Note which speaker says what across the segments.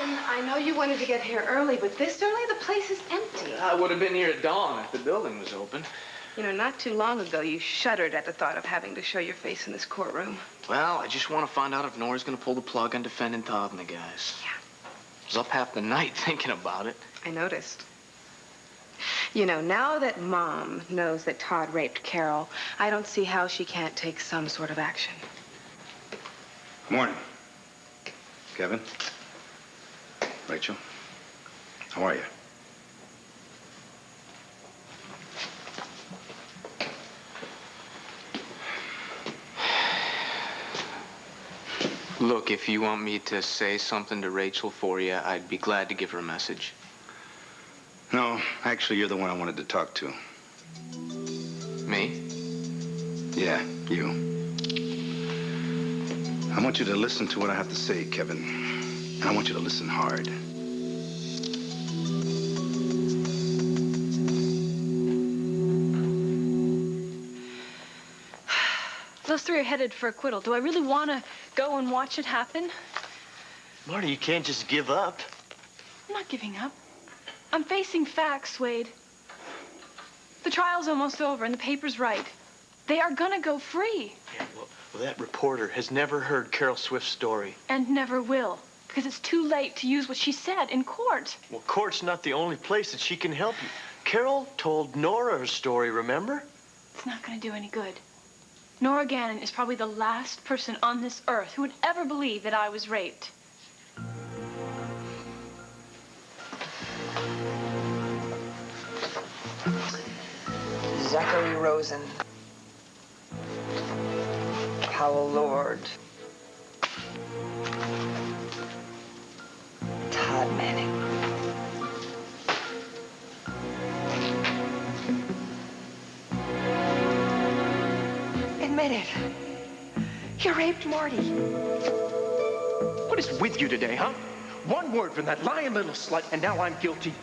Speaker 1: Kevin, I know you wanted to get here early, but this early, the place is empty.
Speaker 2: I would have been here at dawn if the building was open.
Speaker 1: You know, not too long ago, you shuddered at the thought of having to show your face in this courtroom.
Speaker 2: Well, I just want to find out if Nora's going to pull the plug on defending Todd and the guys.
Speaker 1: Yeah.
Speaker 2: I was up half the night thinking about it.
Speaker 1: I noticed. You know, now that Mom knows that Todd raped Carol, I don't see how she can't take some sort of action.
Speaker 3: Morning. Kevin. Rachel. How are you?
Speaker 2: Look, if you want me to say something to Rachel for you, I'd be glad to give her a message.
Speaker 3: No, actually, you're the one I wanted to talk to.
Speaker 2: Me?
Speaker 3: Yeah, you. I want you to listen to what I have to say, Kevin. And I want you to listen hard.
Speaker 4: Those three are headed for acquittal. Do I really want to go and watch it happen?
Speaker 5: Marty, you can't just give up.
Speaker 4: I'm not giving up. I'm facing facts, Wade. The trial's almost over, and the paper's right. They are gonna go free.
Speaker 5: Yeah, well, that reporter has never heard Carol Swift's story.
Speaker 4: And never will, because it's too late to use what she said in court.
Speaker 5: Well, court's not the only place that she can help you. Carol told Nora her story, remember?
Speaker 4: It's not gonna do any good. Nora Gannon is probably the last person on this earth who would ever believe that I was raped.
Speaker 6: Zachary Rosen. Powell Lord. Todd Manning. Admit it. You raped Marty.
Speaker 7: What is with you today, huh? One word from that lying little slut, and now I'm guilty.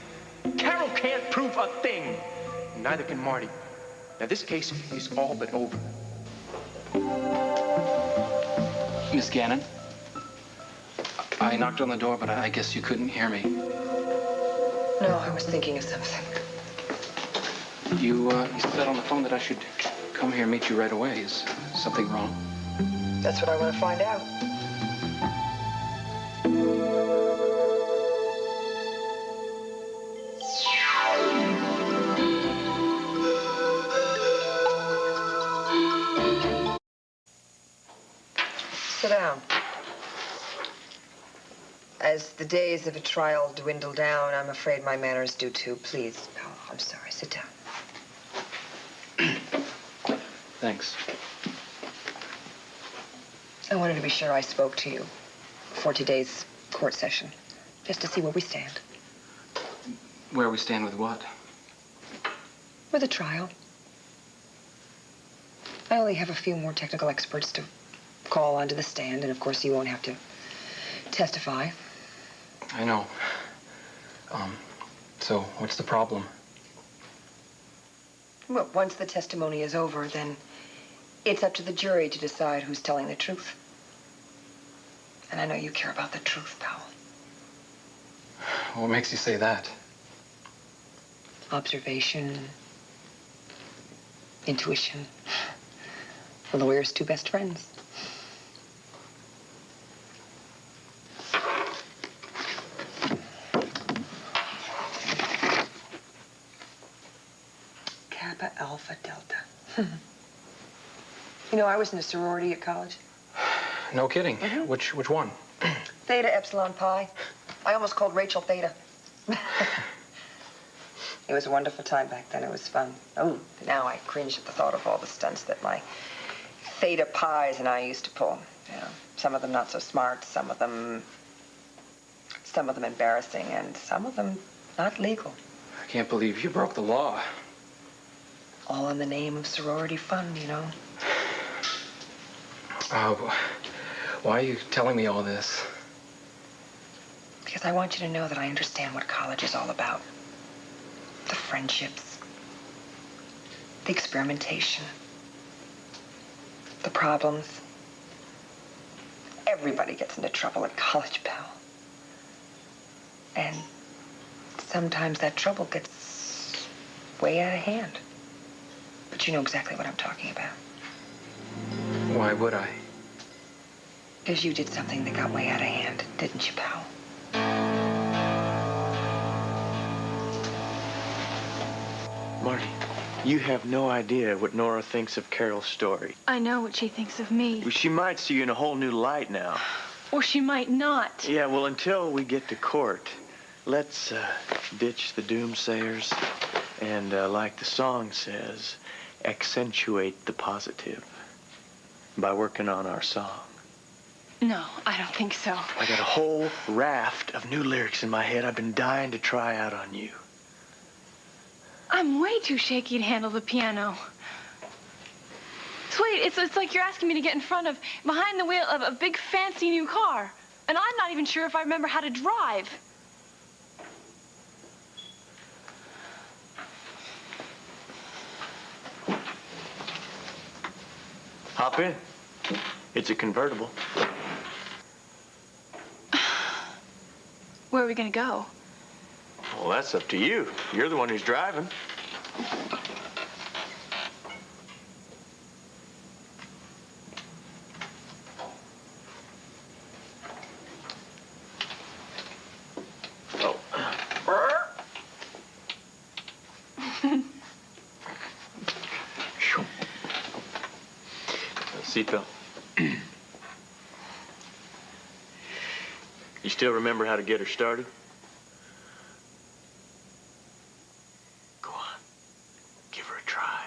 Speaker 7: Carol can't prove a thing. Neither can Marty. Now, this case is all but over.
Speaker 8: Miss Gannon? I knocked on the door, but I guess you couldn't hear me.
Speaker 6: No, I was thinking of something.
Speaker 8: You said on the phone that I should come here and meet you right away. Is something wrong?
Speaker 6: That's what I want to find out. Sit down. As the days of a trial dwindle down, I'm afraid my manners do too. Please, Powell, I'm sorry. Sit down.
Speaker 8: Thanks.
Speaker 6: I wanted to be sure I spoke to you before today's court session, just to see where we stand.
Speaker 8: Where we stand with what?
Speaker 6: With the trial. I only have a few more technical experts to call onto the stand, and of course you won't have to testify.
Speaker 8: I know. So what's the problem?
Speaker 6: Well, once the testimony is over, then it's up to the jury to decide who's telling the truth. And I know you care about the truth, Powell.
Speaker 8: What makes you say that?
Speaker 6: Observation, intuition. A lawyer's two best friends. Kappa Alpha Delta. You know, I was in a sorority at college.
Speaker 8: No kidding.
Speaker 6: Mm-hmm.
Speaker 8: Which one?
Speaker 6: Theta Epsilon Pi. I almost called Rachel Theta. It was a wonderful time back then. It was fun. Oh, now I cringe at the thought of all the stunts that my Theta Pies and I used to pull. You know, some of them not so smart, some of them embarrassing, and some of them not legal.
Speaker 8: I can't believe you broke the law.
Speaker 6: All in the name of sorority fun, you know.
Speaker 8: Why are you telling me all this?
Speaker 6: Because I want you to know that I understand what college is all about. The friendships, the experimentation, the problems. Everybody gets into trouble at college, pal. And sometimes that trouble gets way out of hand. But you know exactly what I'm talking about.
Speaker 8: Why would I?
Speaker 6: Because you did something that got way out of hand, didn't you, pal?
Speaker 5: Marty, you have no idea what Nora thinks of Carol's story.
Speaker 4: I know what she thinks of me.
Speaker 5: She might see you in a whole new light now.
Speaker 4: Or she might not.
Speaker 5: Yeah, well, until we get to court, let's ditch the doomsayers and, like the song says, accentuate the positive by working on our song.
Speaker 4: No, I don't think so.
Speaker 5: I got a whole raft of new lyrics in my head I've been dying to try out on you.
Speaker 4: I'm way too shaky to handle the piano. Sweet, it's like you're asking me to get behind the wheel of a big fancy new car. And I'm not even sure if I remember how to drive.
Speaker 5: Hop in. It's a convertible.
Speaker 4: Where are we gonna go?
Speaker 5: Well, that's up to you. You're the one who's driving. Oh. Seatbelt. You still remember how to get her started? Go on. Give her a try.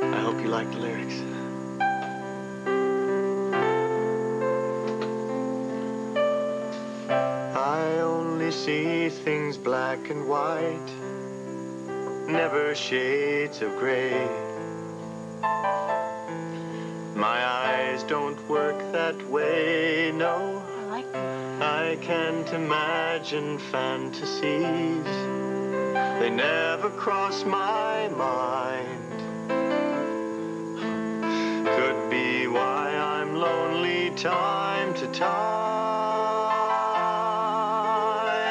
Speaker 5: I hope you like the lyrics. I only see things black and white, never shades of gray. My eyes don't work that way, no.
Speaker 4: I like them.
Speaker 5: I can't imagine fantasies. They never cross my mind. Could be why I'm lonely time to time.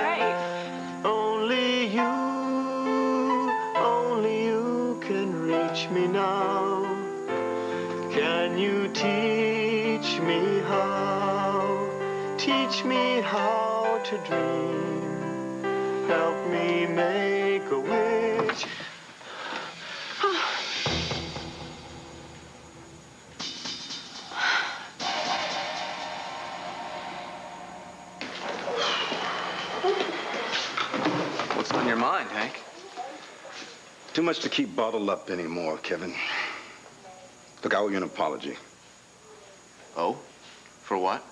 Speaker 4: Right.
Speaker 5: Only you can reach me now. Can you teach me how? Teach me how to dream. Help me make a wish.
Speaker 2: What's on your mind, Hank?
Speaker 3: Too much to keep bottled up anymore, Kevin. Look, I owe you an apology.
Speaker 2: Oh? For what?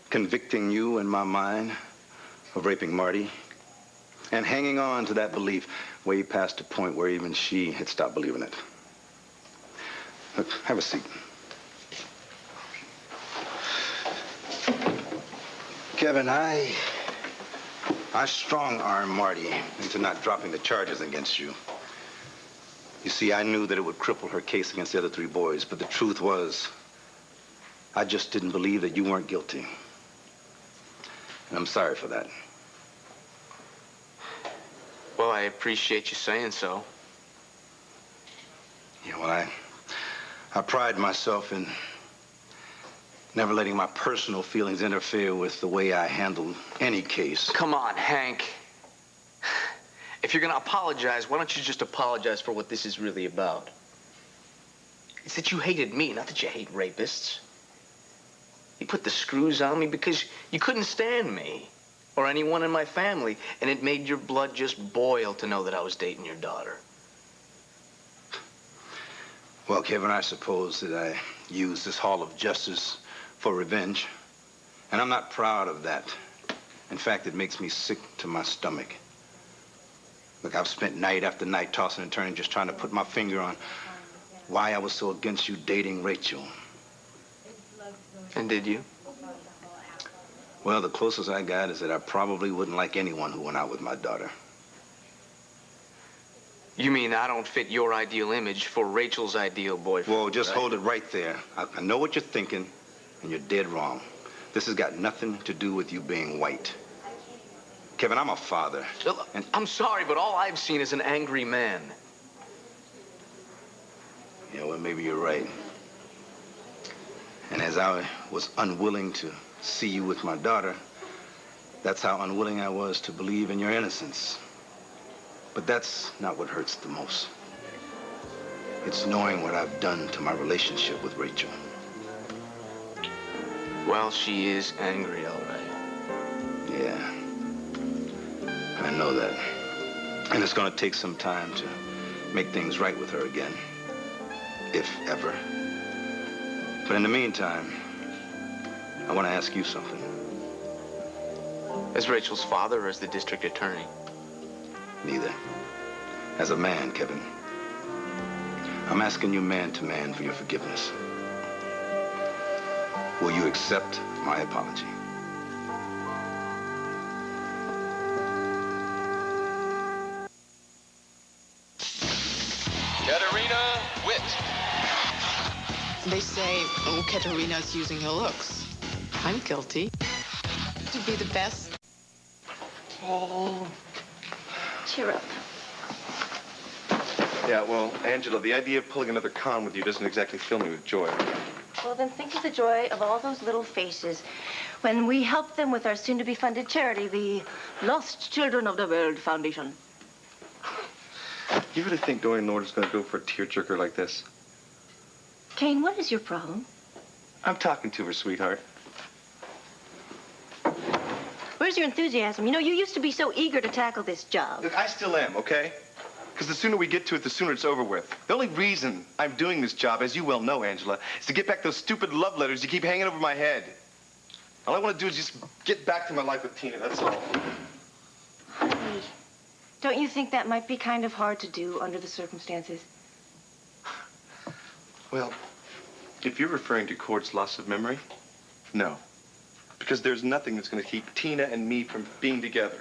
Speaker 3: Convicting you in my mind of raping Marty and hanging on to that belief way past the point where even she had stopped believing it. Look, have a seat. Kevin, I strong-armed Marty into not dropping the charges against you. You see, I knew that it would cripple her case against the other three boys, but the truth was, I just didn't believe that you weren't guilty. And I'm sorry for that.
Speaker 2: Well, I appreciate you saying so.
Speaker 3: Yeah, well, I pride myself in never letting my personal feelings interfere with the way I handle any case.
Speaker 2: Come on, Hank. If you're gonna apologize, why don't you just apologize for what this is really about? It's that you hated me, not that you hate rapists. You put the screws on me because you couldn't stand me or anyone in my family, and it made your blood just boil to know that I was dating your daughter.
Speaker 3: Well, Kevin, I suppose that I used this hall of justice for revenge, and I'm not proud of that. In fact, it makes me sick to my stomach. Look, I've spent night after night tossing and turning just trying to put my finger on why I was so against you dating Rachel.
Speaker 2: And did you?
Speaker 3: Well, the closest I got is that I probably wouldn't like anyone who went out with my daughter.
Speaker 2: You mean I don't fit your ideal image for Rachel's ideal boyfriend?
Speaker 3: Whoa, just
Speaker 2: right?
Speaker 3: hold it right there. I know what you're thinking, and you're dead wrong. This has got nothing to do with you being white. Kevin, I'm a father.
Speaker 2: Look, I'm sorry, but all I've seen is an angry man.
Speaker 3: Yeah, well, maybe you're right. And as I was unwilling to see you with my daughter, that's how unwilling I was to believe in your innocence. But that's not what hurts the most. It's knowing what I've done to my relationship with Rachel.
Speaker 2: Well, she is angry, all right.
Speaker 3: Yeah, I know that. And it's gonna take some time to make things right with her again, if ever. But in the meantime, I want to ask you something.
Speaker 2: As Rachel's father or as the district attorney?
Speaker 3: Neither. As a man, Kevin. I'm asking you man to man for your forgiveness. Will you accept my apology?
Speaker 9: Katerina Witt.
Speaker 10: They say, oh, Katerina's using her looks. I'm guilty. To be the best.
Speaker 7: Oh.
Speaker 11: Cheer up.
Speaker 7: Yeah, well, Angela, the idea of pulling another con with you doesn't exactly fill me with joy.
Speaker 11: Well, then think of the joy of all those little faces when we help them with our soon-to-be funded charity, the Lost Children of the World Foundation.
Speaker 7: You really think Dorian Norton's going to go for a tearjerker like this?
Speaker 11: Kane, what is your problem?
Speaker 7: I'm talking to her, sweetheart.
Speaker 11: Where's your enthusiasm? You know, you used to be so eager to tackle this job.
Speaker 7: Look, I still am, okay? Because the sooner we get to it, the sooner it's over with. The only reason I'm doing this job, as you well know, Angela, is to get back those stupid love letters you keep hanging over my head. All I want to do is just get back to my life with Tina, that's all.
Speaker 11: Honey, don't you think that might be kind of hard to do under the circumstances?
Speaker 7: Well, if you're referring to Cord's loss of memory, no. Because there's nothing that's going to keep Tina and me from being together.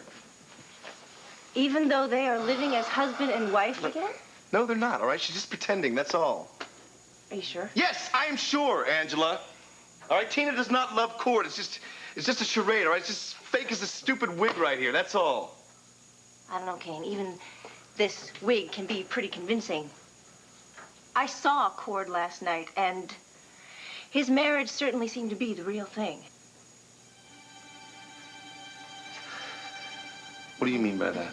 Speaker 11: Even though they are living as husband and wife again?
Speaker 7: No, they're not, all right? She's just pretending, that's all.
Speaker 11: Are you sure?
Speaker 7: Yes, I am sure, Angela. All right, Tina does not love Cord. It's just a charade, all right? It's just fake as a stupid wig right here, that's all.
Speaker 11: I don't know, Kane. Even this wig can be pretty convincing. I saw Cord last night, and his marriage certainly seemed to be the real thing.
Speaker 7: What do you mean by that?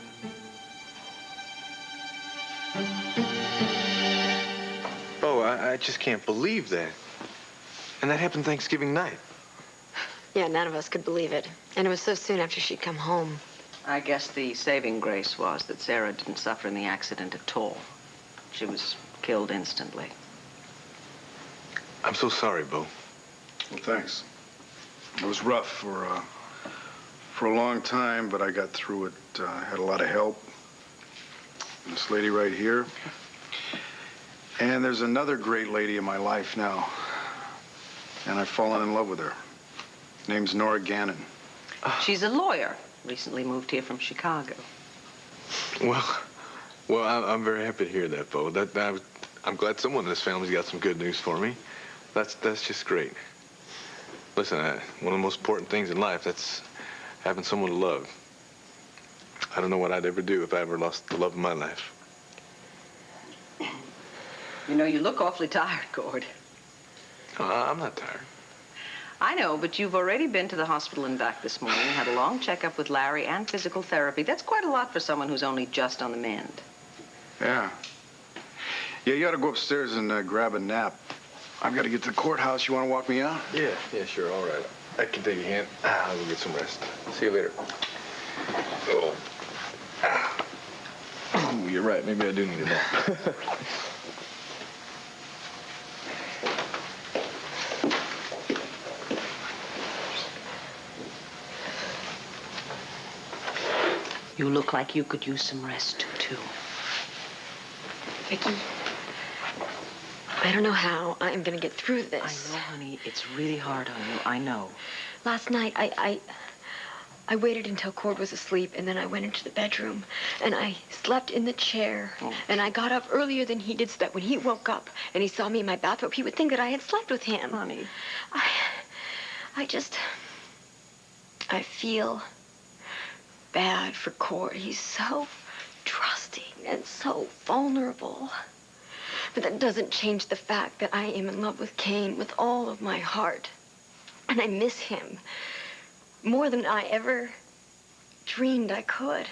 Speaker 5: Oh, I just can't believe that. And that happened Thanksgiving night.
Speaker 12: Yeah, none of us could believe it. And it was so soon after she'd come home.
Speaker 6: I guess the saving grace was that Sarah didn't suffer in the accident at all. She was killed instantly.
Speaker 5: I'm so sorry, Bo.
Speaker 13: Well, thanks. It was rough for a long time, but I got through it. I had a lot of help. This lady right here. And there's another great lady in my life now. And I've fallen in love with her. Name's Nora Gannon.
Speaker 6: She's a lawyer. Recently moved here from Chicago.
Speaker 5: Well, I'm very happy to hear that, Bo. I'm glad someone in this family's got some good news for me. That's just great. Listen, one of the most important things in life, that's having someone to love. I don't know what I'd ever do if I ever lost the love of my life.
Speaker 6: You know, you look awfully tired, Cord.
Speaker 5: I'm not tired.
Speaker 6: I know, but you've already been to the hospital and back this morning, had a long checkup with Larry and physical therapy. That's quite a lot for someone who's only just on the mend.
Speaker 13: Yeah. Yeah, you ought to go upstairs and grab a nap. I've got to get to the courthouse. You want to walk me out?
Speaker 5: Yeah, sure, all right. I can take a hand. I'll go get some rest. See you later. Oh. Oh, you're right. Maybe I do need a nap.
Speaker 6: You look like you could use some rest, too.
Speaker 12: Vicky, I don't know how I'm gonna get through this.
Speaker 6: I know, honey. It's really hard on you. I know.
Speaker 12: Last night, I waited until Cord was asleep, and then I went into the bedroom, and I slept in the chair.
Speaker 6: Oh.
Speaker 12: And I got up earlier than he did so that when he woke up and he saw me in my bathrobe, he would think that I had slept with him.
Speaker 6: Honey.
Speaker 12: I just... I feel bad for Cord. He's so trusting and so vulnerable. But that doesn't change the fact that I am in love with Kane with all of my heart. And I miss him more than I ever dreamed I could.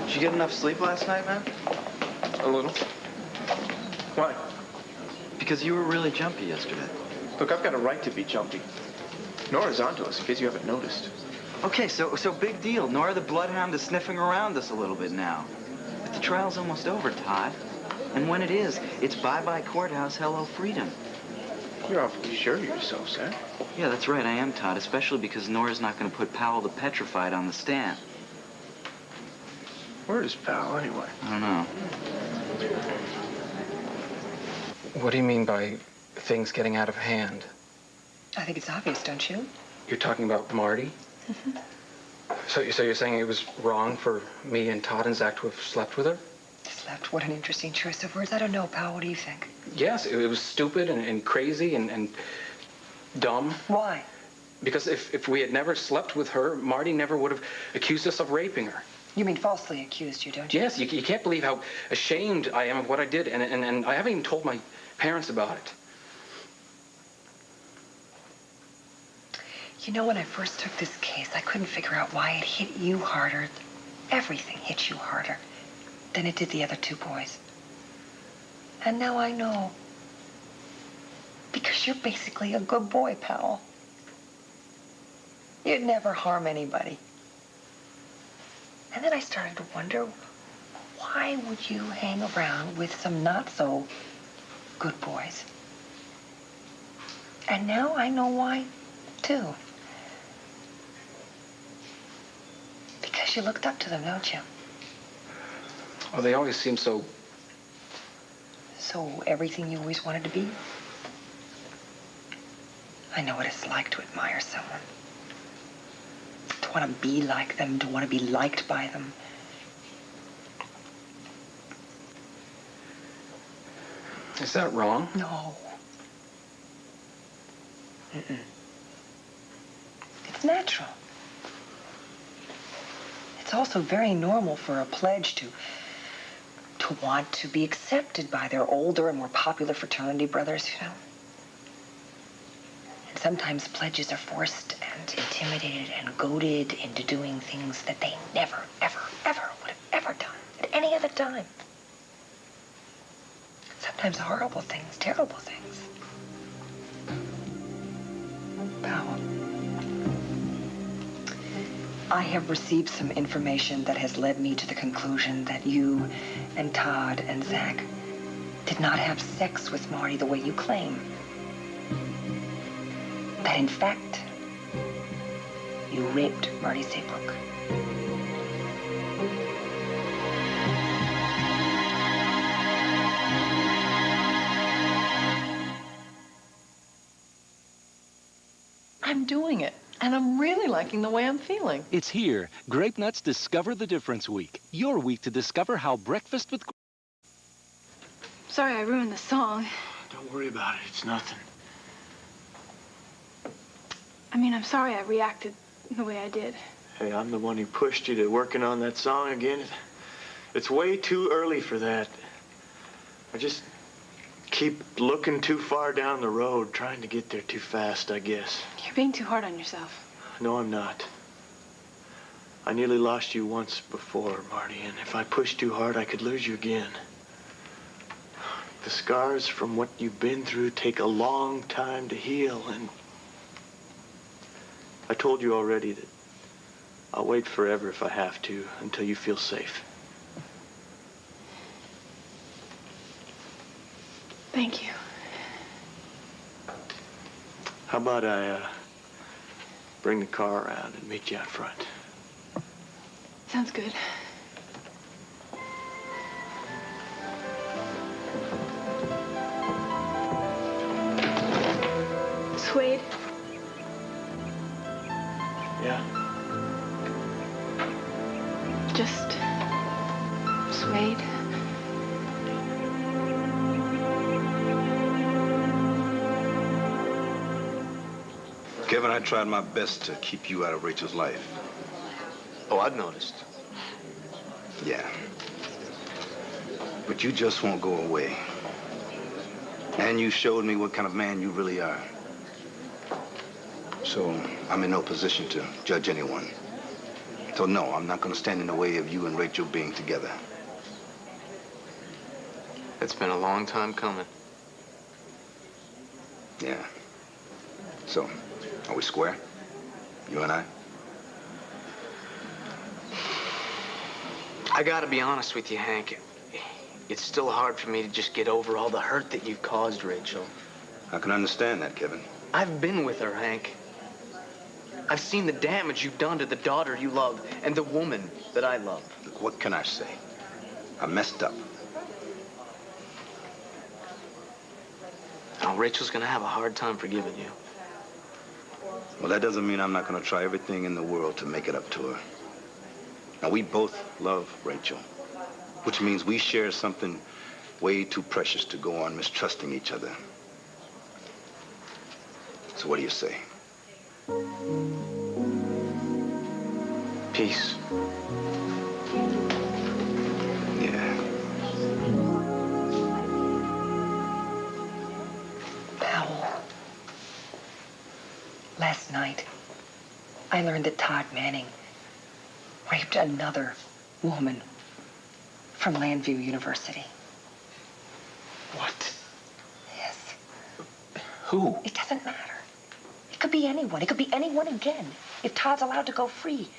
Speaker 5: Did you get enough sleep last night, man?
Speaker 8: A little.
Speaker 5: Why?
Speaker 8: Because you were really jumpy yesterday.
Speaker 5: Look, I've got a right to be jumpy. Nora's onto us, in case you haven't noticed.
Speaker 9: Okay, so big deal. Nora the Bloodhound is sniffing around us a little bit now. But the trial's almost over, Todd. And when it is, it's bye-bye courthouse, hello freedom.
Speaker 5: You're awfully sure of yourself, Sam.
Speaker 9: Yeah, that's right, I am, Todd, especially because Nora's not going to put Powell the Petrified on the stand.
Speaker 5: Where is Pal, anyway?
Speaker 9: I don't know.
Speaker 8: What do you mean by things getting out of hand?
Speaker 6: I think it's obvious, don't you?
Speaker 8: You're talking about Marty? So you're saying it was wrong for me and Todd and Zach to have slept with her?
Speaker 6: Slept? What an interesting choice of words. I don't know, pal. What do you think?
Speaker 8: Yes, it was stupid and crazy and dumb.
Speaker 6: Why?
Speaker 8: Because if we had never slept with her, Marty never would have accused us of raping her.
Speaker 6: You mean falsely accused you, don't you?
Speaker 8: Yes, you can't believe how ashamed I am of what I did, and I haven't even told my parents about it.
Speaker 6: You know, when I first took this case, I couldn't figure out why it hit you harder. Everything hit you harder than it did the other two boys. And now I know. Because you're basically a good boy, pal. You'd never harm anybody. And then I started to wonder, why would you hang around with some not-so-good boys? And now I know why, too. Because you looked up to them, don't you?
Speaker 8: Oh, they always seem so...
Speaker 6: So everything you always wanted to be? I know what it's like to admire someone. To want to be like them, to want to be liked by them.
Speaker 8: Is that wrong?
Speaker 6: No. Mm-mm. It's natural. It's also very normal for a pledge to want to be accepted by their older and more popular fraternity brothers, you know. And sometimes pledges are forced and intimidated and goaded into doing things that they never, ever, ever would have ever done at any other time. Sometimes horrible things, terrible things. Powell, I have received some information that has led me to the conclusion that you and Todd and Zach did not have sex with Marty the way you claim. That in fact, you raped Marty Saybrook.
Speaker 14: I'm doing it, and I'm really liking the way I'm feeling.
Speaker 15: It's here. Grape Nuts Discover the Difference Week. Your week to discover how breakfast with...
Speaker 4: Sorry I ruined the song.
Speaker 5: Don't worry about it. It's nothing.
Speaker 4: I mean, I'm sorry I reacted the way I did.
Speaker 5: Hey, I'm the one who pushed you to working on that song again. It's way too early for that. I just keep looking too far down the road, trying to get there too fast, I guess.
Speaker 4: You're being too hard on yourself.
Speaker 5: No, I'm not. I nearly lost you once before, Marty, and if I pushed too hard, I could lose you again. The scars from what you've been through take a long time to heal, and I told you already that I'll wait forever if I have to, until you feel safe.
Speaker 4: Thank you.
Speaker 5: How about I bring the car around and meet you out front?
Speaker 4: Sounds good. Suede.
Speaker 5: Yeah?
Speaker 4: Just Suede.
Speaker 3: Kevin, I tried my best to keep you out of Rachel's life.
Speaker 2: Oh, I've noticed.
Speaker 3: Yeah. But you just won't go away. And you showed me what kind of man you really are. So I'm in no position to judge anyone. So no, I'm not going to stand in the way of you and Rachel being together.
Speaker 2: It's been a long time coming.
Speaker 3: Yeah. So, are we square? You and I?
Speaker 2: I gotta be honest with you, Hank. It's still hard for me to just get over all the hurt that you've caused Rachel.
Speaker 3: I can understand that, Kevin.
Speaker 2: I've been with her, Hank. I've seen the damage you've done to the daughter you love and the woman that I love.
Speaker 3: Look, what can I say? I messed up.
Speaker 2: Now, Rachel's gonna have a hard time forgiving you.
Speaker 3: Well, that doesn't mean I'm not going to try everything in the world to make it up to her. Now, we both love Rachel, which means we share something way too precious to go on mistrusting each other. So what do you say?
Speaker 2: Peace.
Speaker 3: Yeah.
Speaker 6: Powell. Last night, I learned that Todd Manning raped another woman from Landview University.
Speaker 2: What?
Speaker 6: Yes.
Speaker 2: Who?
Speaker 6: It doesn't matter. It could be anyone. It could be anyone again, if Todd's allowed to go free.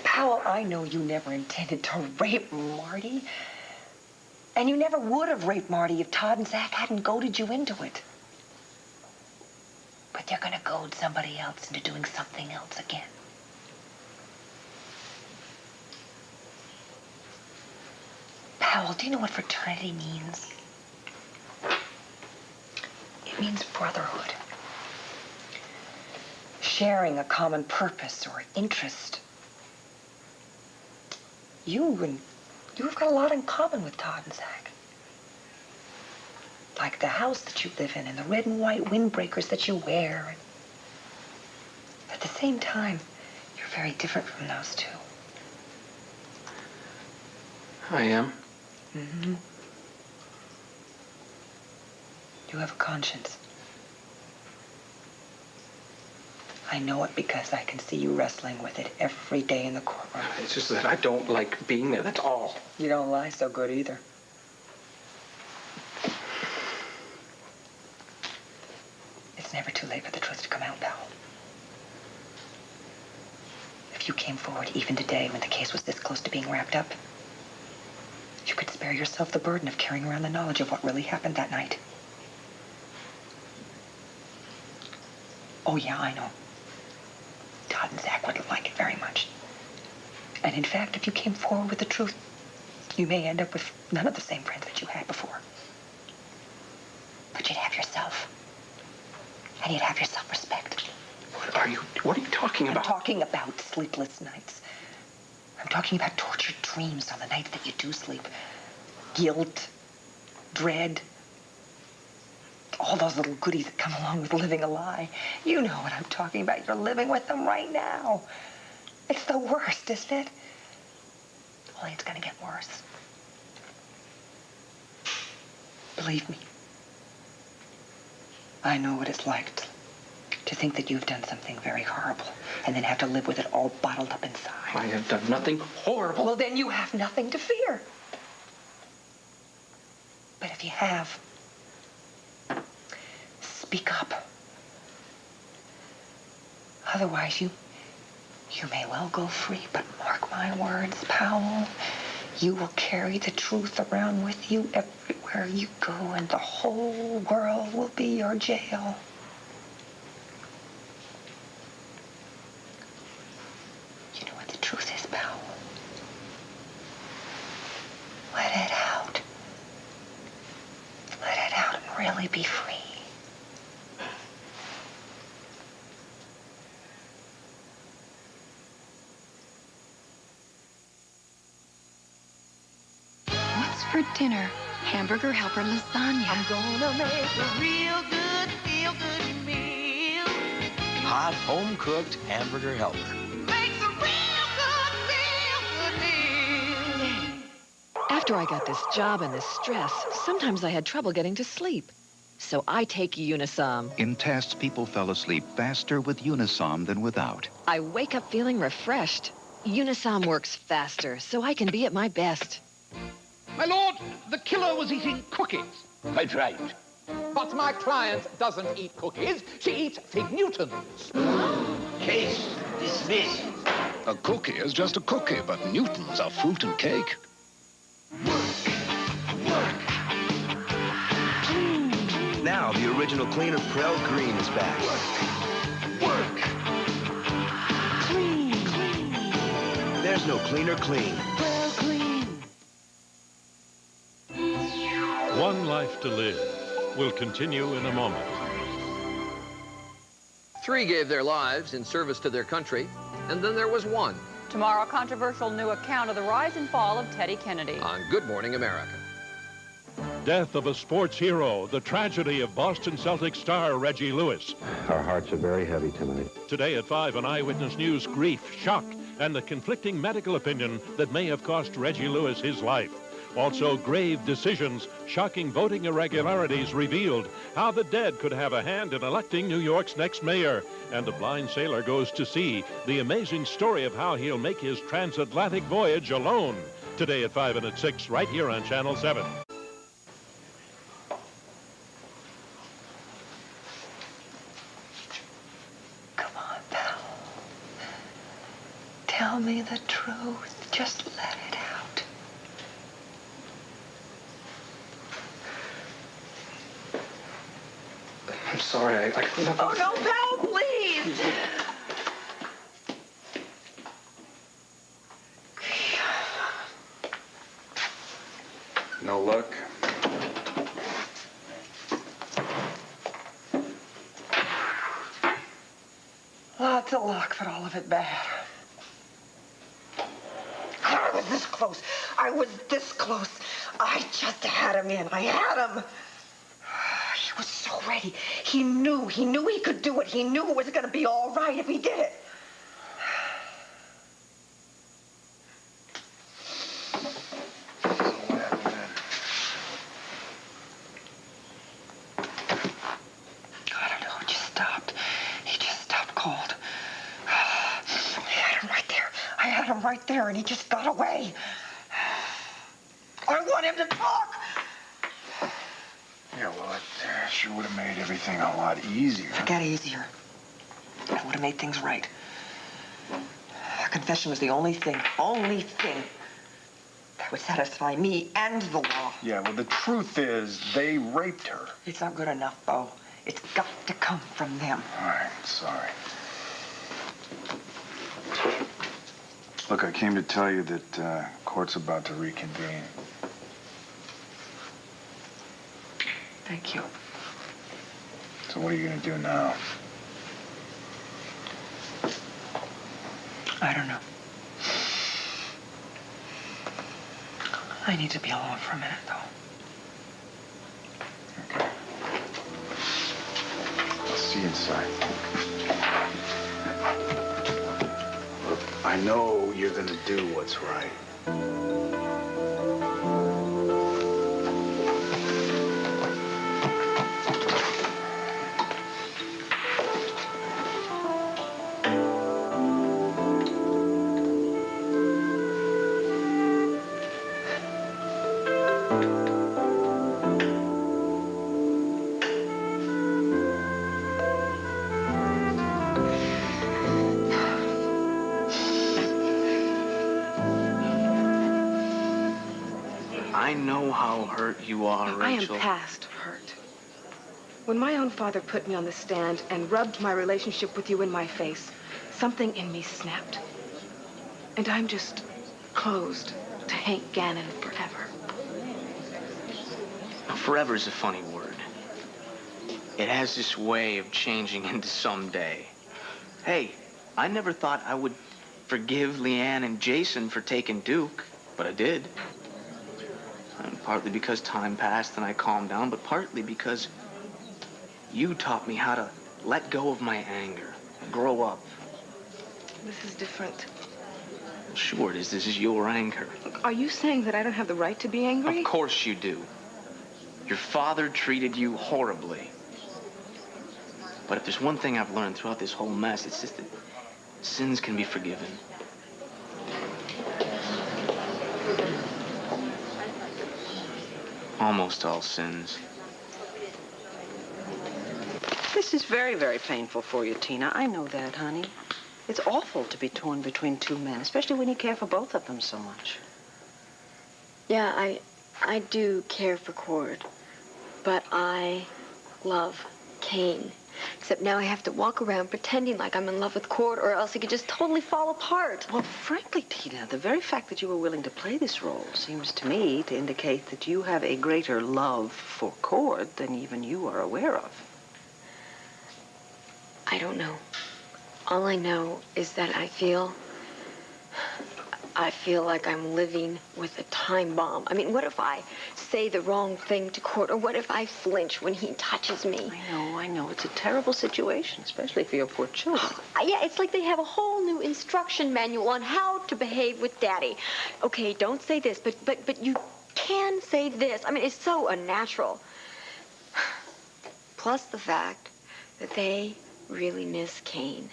Speaker 6: Powell, I know you never intended to rape Marty. And you never would have raped Marty if Todd and Zach hadn't goaded you into it. But they're gonna goad somebody else into doing something else again. Powell, do you know what fraternity means? It means brotherhood. Sharing a common purpose or interest. You've got a lot in common with Todd and Zach. Like the house that you live in and the red and white windbreakers that you wear. At the same time, you're very different from those two.
Speaker 8: I am.
Speaker 6: Mm-hmm. You have a conscience. I know it because I can see you wrestling with it every day in the courtroom.
Speaker 8: It's just that I don't like being there, that's all.
Speaker 6: You don't lie so good either. It's never too late for the truth to come out, Powell. If you came forward even today when the case was this close to being wrapped up, you could spare yourself the burden of carrying around the knowledge of what really happened that night. Oh, yeah, I know. Todd and Zach wouldn't like it very much. And in fact, if you came forward with the truth, you may end up with none of the same friends that you had before. But you'd have yourself. And you'd have your self-respect.
Speaker 8: What are you talking about?
Speaker 6: I'm talking about sleepless nights. I'm talking about tortured dreams on the nights that you do sleep. Guilt, dread, all those little goodies that come along with living a lie. You know what I'm talking about. You're living with them right now. It's the worst, isn't it? Only it's gonna get worse. Believe me. I know what it's like to think that you've done something very horrible and then have to live with it all bottled up inside.
Speaker 8: I have done nothing horrible.
Speaker 6: Well, then you have nothing to fear. But if you have, speak up. Otherwise, you may well go free, but mark my words, Powell, you will carry the truth around with you everywhere you go, and the whole world will be your jail. You know what the truth is, Powell? Let it out. Let it out and really be free.
Speaker 12: What's for dinner? Hamburger helper lasagna.
Speaker 16: I'm gonna make a real good, feel good meal. hot, home-cooked hamburger helper.
Speaker 17: After I got this job and this stress, sometimes I had trouble getting to sleep. So I take Unisom.
Speaker 18: In tests, people fell asleep faster with Unisom than without.
Speaker 17: I wake up feeling refreshed. Unisom works faster, so I can be at my best.
Speaker 19: My lord, the killer was eating cookies.
Speaker 16: Quite right.
Speaker 19: But my client doesn't eat cookies. She eats Fig Newtons.
Speaker 16: Case dismissed.
Speaker 13: A cookie is just a cookie, but Newtons are fruit and cake.
Speaker 20: Now the original cleaner Prel Green is back.
Speaker 16: Work. Clean.
Speaker 20: There's no cleaner clean.
Speaker 17: Well, clean.
Speaker 21: One Life to Live will continue in a moment.
Speaker 22: 3 gave their lives in service to their country, and then there was 1.
Speaker 23: Tomorrow, a controversial new account of the rise and fall of Teddy Kennedy.
Speaker 22: On Good Morning America.
Speaker 21: Death of a sports hero, the tragedy of Boston Celtics star Reggie Lewis.
Speaker 24: Our hearts are very heavy tonight.
Speaker 21: Today at 5 on Eyewitness News, grief, shock, and the conflicting medical opinion that may have cost Reggie Lewis his life. Also, grave decisions, shocking voting irregularities revealed, how the dead could have a hand in electing New York's next mayor, and a blind sailor goes to sea, the amazing story of how he'll make his transatlantic voyage alone. Today at 5 and at 6, right here on Channel 7.
Speaker 6: Tell me the truth. Just let it out.
Speaker 8: I'm sorry, I couldn't have...
Speaker 6: Oh, no, Belle, please!
Speaker 13: No luck?
Speaker 6: Lots of luck, but all of it bad. I was this close. I was this close. I just had him in. I had him. He was so ready. He knew he could do it. He knew it was going to be all right if he did it. I don't know. It just stopped. He just stopped cold. I had him right there, and he just got away. I want him to talk.
Speaker 13: Yeah, well, that sure would have made everything a lot easier.
Speaker 6: Forget easier. It would have made things right. A confession was the only thing that would satisfy me and the law.
Speaker 13: Yeah, well, the truth is, they raped her.
Speaker 6: It's not good enough, Bo. It's got to come from them.
Speaker 13: All right, sorry. Look, I came to tell you that court's about to reconvene.
Speaker 6: Thank you.
Speaker 13: So what are you going to do now?
Speaker 6: I don't know. I need to be alone for a minute, though.
Speaker 13: Okay. I'll see you inside. Look, I know you're going to do what's right.
Speaker 2: I know how hurt you are, Rachel.
Speaker 1: I am past hurt. When my own father put me on the stand and rubbed my relationship with you in my face, something in me snapped. And I'm just closed to Hank Gannon forever.
Speaker 2: Now, forever is a funny word. It has this way of changing into someday. Hey, I never thought I would forgive Leanne and Jason for taking Duke, but I did. And partly because time passed and I calmed down, but partly because you taught me how to let go of my anger grow up.
Speaker 1: This is different.
Speaker 2: Sure it is. This is your anger.
Speaker 1: Are you saying that I don't have the right to be angry?
Speaker 2: Of course you do. Your father treated you horribly. But if there's one thing I've learned throughout this whole mess, it's just that sins can be forgiven. Almost all sins.
Speaker 6: This is very, very painful for you, Tina. I know that, honey. It's awful to be torn between two men, especially when you care for both of them so much.
Speaker 12: Yeah, I do care for Cord, but I love Kane. Except now I have to walk around pretending like I'm in love with Cord, or else he could just totally fall apart.
Speaker 6: Well, frankly, Tina, the very fact that you were willing to play this role seems to me to indicate that you have a greater love for Cord than even you are aware of.
Speaker 12: I don't know. All I know is that I feel like I'm living with a time bomb. I mean, what if I say the wrong thing to Cord, or what if I flinch when he touches me?
Speaker 6: I know. It's a terrible situation, especially for your poor children.
Speaker 12: Yeah, it's like they have a whole new instruction manual on how to behave with Daddy. Okay, don't say this, but you can say this. I mean, it's so unnatural. Plus the fact that they really miss Kane.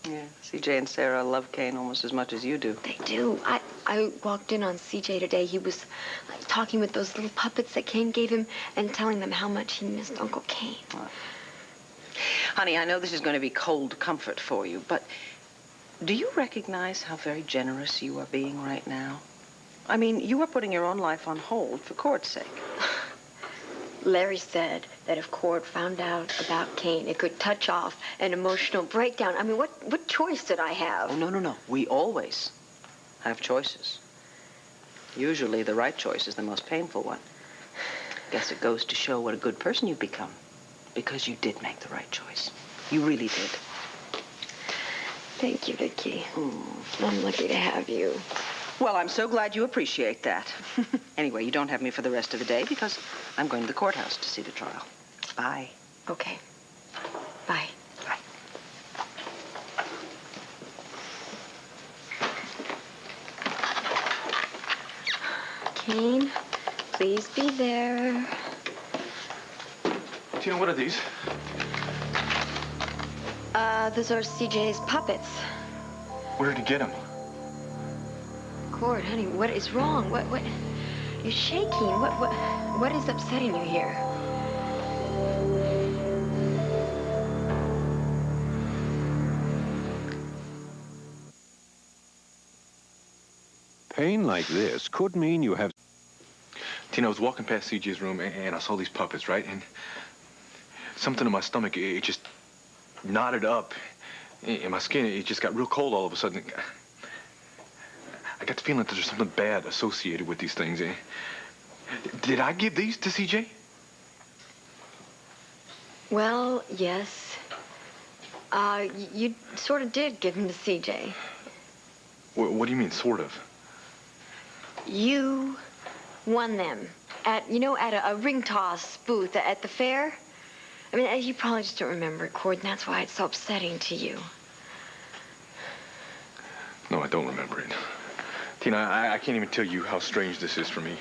Speaker 6: Yeah, CJ and Sarah love Kane almost as much as you do.
Speaker 12: They do. I walked in on CJ today. He was talking with those little puppets that Kane gave him and telling them how much he missed Uncle Kane.
Speaker 6: Well, honey, I know this is going to be cold comfort for you, but do you recognize how very generous you are being right now? I mean, you are putting your own life on hold for Cord's sake.
Speaker 12: Larry said that if Cord found out about Kane, it could touch off an emotional breakdown. I mean, what choice did I have?
Speaker 6: Oh, no. We always have choices. Usually the right choice is the most painful one. Guess it goes to show what a good person you've become. Because you did make the right choice. You really did.
Speaker 12: Thank you, Vicky. I'm lucky to have you.
Speaker 6: Well, I'm so glad you appreciate that. Anyway, you don't have me for the rest of the day because I'm going to the courthouse to see the trial. Bye.
Speaker 12: Okay. Bye.
Speaker 6: Bye.
Speaker 12: Kane, please be there.
Speaker 8: Tina, what are these?
Speaker 12: Those are CJ's puppets.
Speaker 8: Where did you get them?
Speaker 12: Cord, honey, what is wrong? What? You're shaking. What is upsetting you here?
Speaker 24: Pain like this could mean you have...
Speaker 8: Tina, I was walking past CJ's room and I saw these puppets, right? And something in my stomach, it just knotted up. In my skin, it just got real cold all of a sudden. I got the feeling that there's something bad associated with these things. Did I give these to CJ?
Speaker 12: Well, yes. You sort of did give him to CJ.
Speaker 8: What do you mean, sort of?
Speaker 12: You won them at a ring toss booth at the fair. I mean, you probably just don't remember it, Cord, and that's why it's so upsetting to you.
Speaker 8: No, I don't remember it. Tina, I can't even tell you how strange this is for me.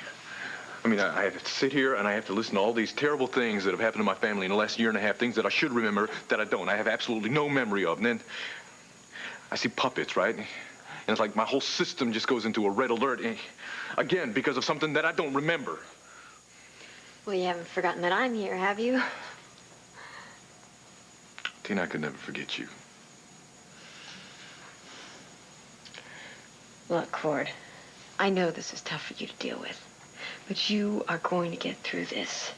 Speaker 8: I mean, I have to sit here and I have to listen to all these terrible things that have happened to my family in the last year and a half, things that I should remember that I don't. I have absolutely no memory of. And then I see puppets, right? And it's like my whole system just goes into a red alert. Again, because of something that I don't remember.
Speaker 12: Well, you haven't forgotten that I'm here, have you?
Speaker 8: Tina, I could never forget you.
Speaker 12: Look, Cord, I know this is tough for you to deal with, but you are going to get through this.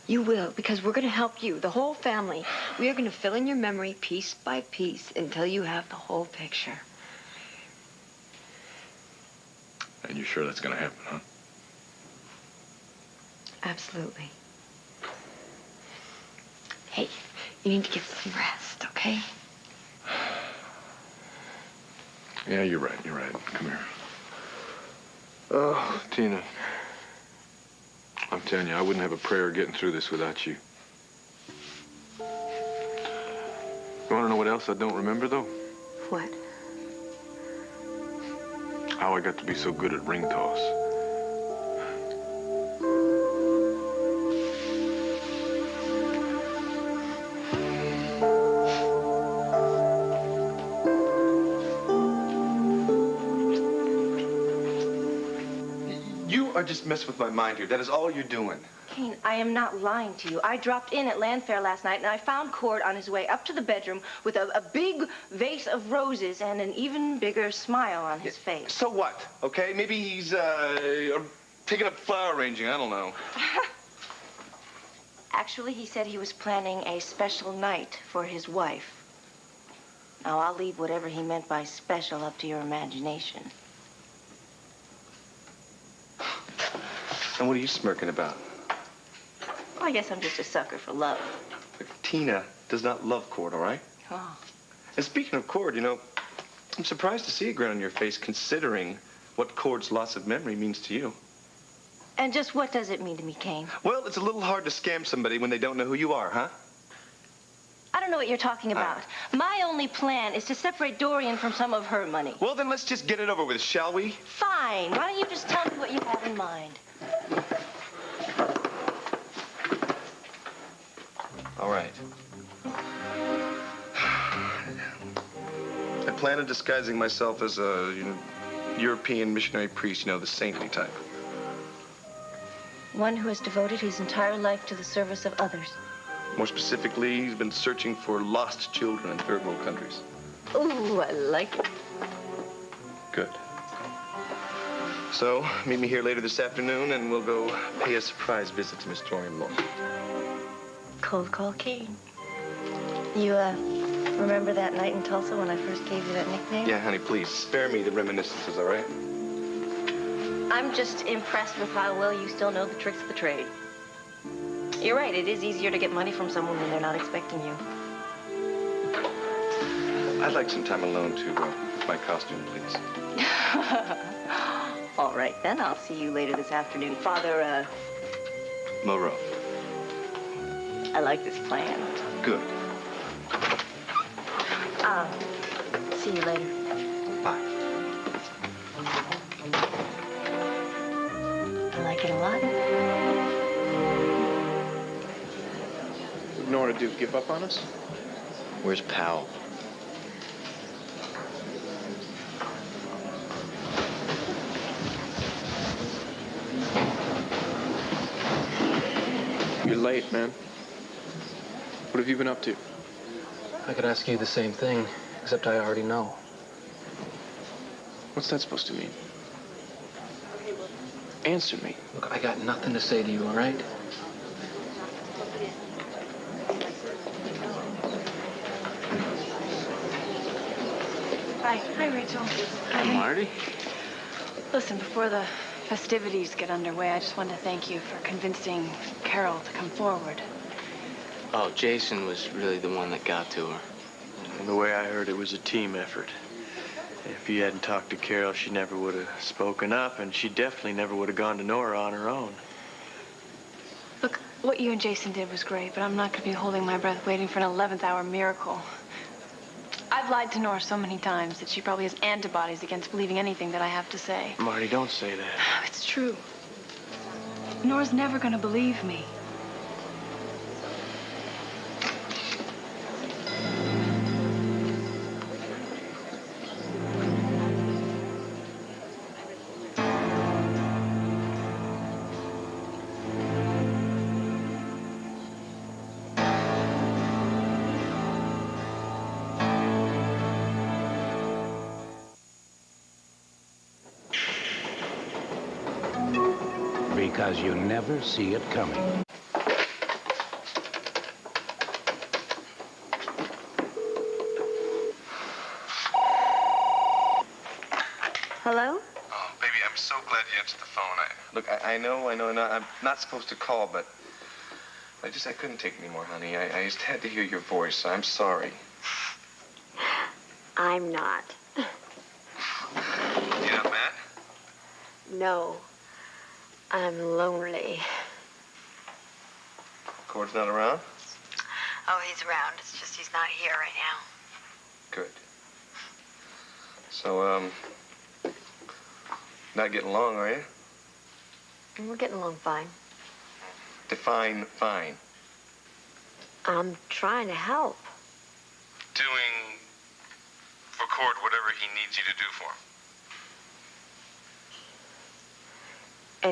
Speaker 12: You will, because we're going to help you, the whole family. We are going to fill in your memory piece by piece until you have the whole picture.
Speaker 8: And you're sure that's going to happen, huh?
Speaker 12: Absolutely. Hey, you need to get some rest, okay?
Speaker 8: Yeah, you're right. Come here. Oh, Tina. I'm telling you, I wouldn't have a prayer getting through this without you. You want to know what else? else I don't remember, though?
Speaker 12: What?
Speaker 8: How I got to be so good at ring toss.
Speaker 5: You are just messing with my mind here. That is all you're doing.
Speaker 7: Kane, I am not lying to you. I dropped in at Landfair last night, and I found Cord on his way up to the bedroom with a big vase of roses and an even bigger smile on his face.
Speaker 5: So what? Okay, maybe he's taking up flower arranging. I don't know.
Speaker 7: Actually, he said he was planning a special night for his wife. Now, I'll leave whatever he meant by special up to your imagination.
Speaker 5: And what are you smirking about?
Speaker 7: Well, I guess I'm just a sucker for love.
Speaker 5: Tina does not love Cord, all right?
Speaker 7: Oh.
Speaker 5: And speaking of Cord, you know, I'm surprised to see a grin on your face considering what Cord's loss of memory means to you.
Speaker 7: And just what does it mean to me, Kane?
Speaker 5: Well, it's a little hard to scam somebody when they don't know who you are, huh?
Speaker 7: I don't know what you're talking about. My only plan is to separate Dorian from some of her money.
Speaker 5: Well, then let's just get it over with, shall we?
Speaker 7: Fine. Why don't you just tell me what you have in mind?
Speaker 5: All right. I plan on disguising myself as a European missionary priest, the saintly type.
Speaker 7: One who has devoted his entire life to the service of others.
Speaker 5: More specifically, he's been searching for lost children in third world countries.
Speaker 7: Ooh, I like it.
Speaker 5: Good. So, meet me here later this afternoon, and we'll go pay a surprise visit to Miss Dorian Moore.
Speaker 7: Cold call Kane. You, remember that night in Tulsa when I first gave you that nickname?
Speaker 5: Yeah, honey, please, spare me the reminiscences, all right?
Speaker 7: I'm just impressed with how well you still know the tricks of the trade. You're right, it is easier to get money from someone when they're not expecting you.
Speaker 5: I'd like some time alone to my costume, please.
Speaker 7: All right, then. I'll see you later this afternoon. Father,
Speaker 5: Moreau.
Speaker 7: I like this plan.
Speaker 5: Good.
Speaker 7: See you later.
Speaker 5: Bye.
Speaker 7: I like it a lot.
Speaker 5: What Nora do? Give up on us?
Speaker 2: Where's Powell?
Speaker 5: You're late, man. What have you been up to?
Speaker 2: I could ask you the same thing, except I already know.
Speaker 5: What's that supposed to mean? Answer me.
Speaker 2: Look, I got nothing to say to you, all right?
Speaker 4: Hi, Rachel.
Speaker 2: Hi, Marty.
Speaker 4: Listen, before the festivities get underway, I just wanted to thank you for convincing Carol to come forward.
Speaker 2: Oh, Jason was really the one that got to her.
Speaker 5: And the way I heard it was a team effort. If you hadn't talked to Carol, she never would have spoken up, and she definitely never would have gone to Nora on her own.
Speaker 4: Look, what you and Jason did was great, but I'm not going to be holding my breath waiting for an 11th hour miracle. I've lied to Nora so many times that she probably has antibodies against believing anything that I have to say.
Speaker 5: Marty, don't say that.
Speaker 4: It's true. Nora's never going to believe me.
Speaker 16: Because you never see it coming.
Speaker 7: Hello?
Speaker 5: Oh, baby, I'm so glad you answered the phone. I know, I'm not supposed to call, but I couldn't take anymore, honey. I just had to hear your voice. I'm sorry.
Speaker 12: I'm not.
Speaker 5: You not mad?
Speaker 12: No. I'm lonely.
Speaker 5: Cord's not around?
Speaker 12: Oh, he's around. It's just he's not here right now.
Speaker 9: Good. So, not getting along, are you?
Speaker 12: We're getting along fine.
Speaker 9: Define fine.
Speaker 12: I'm trying to help.
Speaker 9: Doing for Cord whatever he needs you to do for him.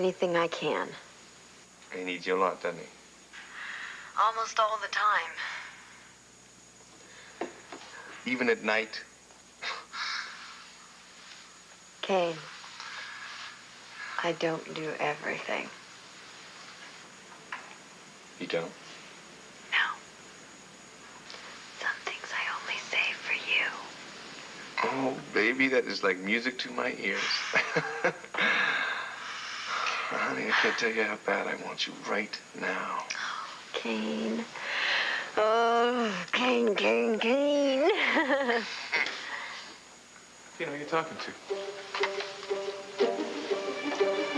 Speaker 12: Anything I can.
Speaker 9: He needs you a lot, doesn't he?
Speaker 12: Almost all the time.
Speaker 9: Even at night?
Speaker 12: Kane, I don't do everything.
Speaker 9: You don't?
Speaker 12: No. Some things I only say for you.
Speaker 9: Oh, baby, that is like music to my ears. Honey, I can't tell you how bad I want you right now.
Speaker 12: Kane. Oh, Kane, Kane, Kane.
Speaker 9: You know who you're talking to?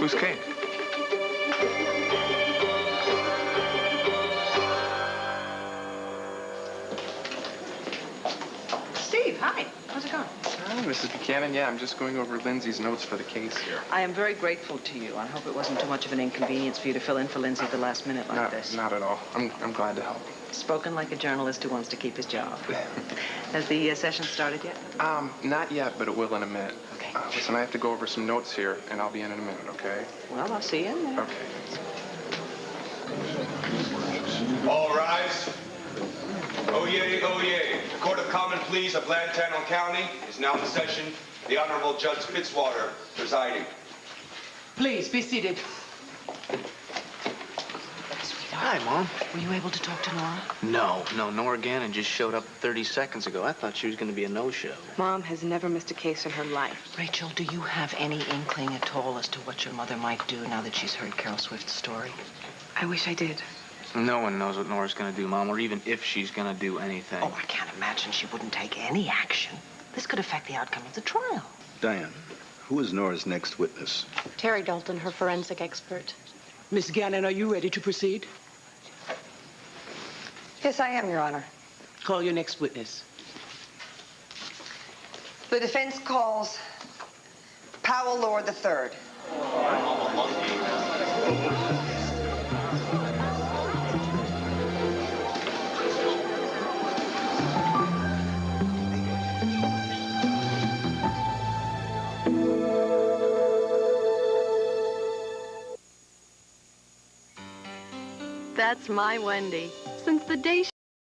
Speaker 9: Who's Kane?
Speaker 10: Steve, hi. How's it going?
Speaker 11: Hi, Mrs. Buchanan. Yeah, I'm just going over Lindsay's notes for the case here.
Speaker 10: I am very grateful to you. I hope it wasn't too much of an inconvenience for you to fill in for Lindsay at the last minute like this.
Speaker 11: Not at all. I'm glad to help.
Speaker 10: Spoken like a journalist who wants to keep his job. Has the session started yet?
Speaker 11: Not yet, but it will in a minute.
Speaker 10: Okay.
Speaker 11: Listen, I have to go over some notes here, and I'll be in a minute, okay?
Speaker 10: Well, I'll see you in there.
Speaker 11: Okay.
Speaker 3: All rise. Oyez, oyez. The Court of Common Pleas of Lantana County is now in session. The Honorable Judge Fitzwater presiding.
Speaker 10: Please, be seated.
Speaker 2: Hi, Mom.
Speaker 10: Were you able to talk to Nora?
Speaker 2: No, Nora Gannon just showed up 30 seconds ago. I thought she was going to be a no-show.
Speaker 1: Mom has never missed a case in her life.
Speaker 6: Rachel, do you have any inkling at all as to what your mother might do now that she's heard Carol Swift's story?
Speaker 1: I wish I did.
Speaker 2: No one knows what Nora's going to do, Mom, or even if she's going to do anything.
Speaker 6: Oh, I can't imagine she wouldn't take any action. This could affect the outcome of the trial.
Speaker 3: Diane, who is Nora's next witness?
Speaker 14: Terry Dalton, her forensic expert.
Speaker 10: Miss Gannon, are you ready to proceed?
Speaker 6: Yes, I am, Your Honor.
Speaker 10: Call your next witness.
Speaker 6: The defense calls Powell Lord III.
Speaker 12: That's my Wendy. Since the day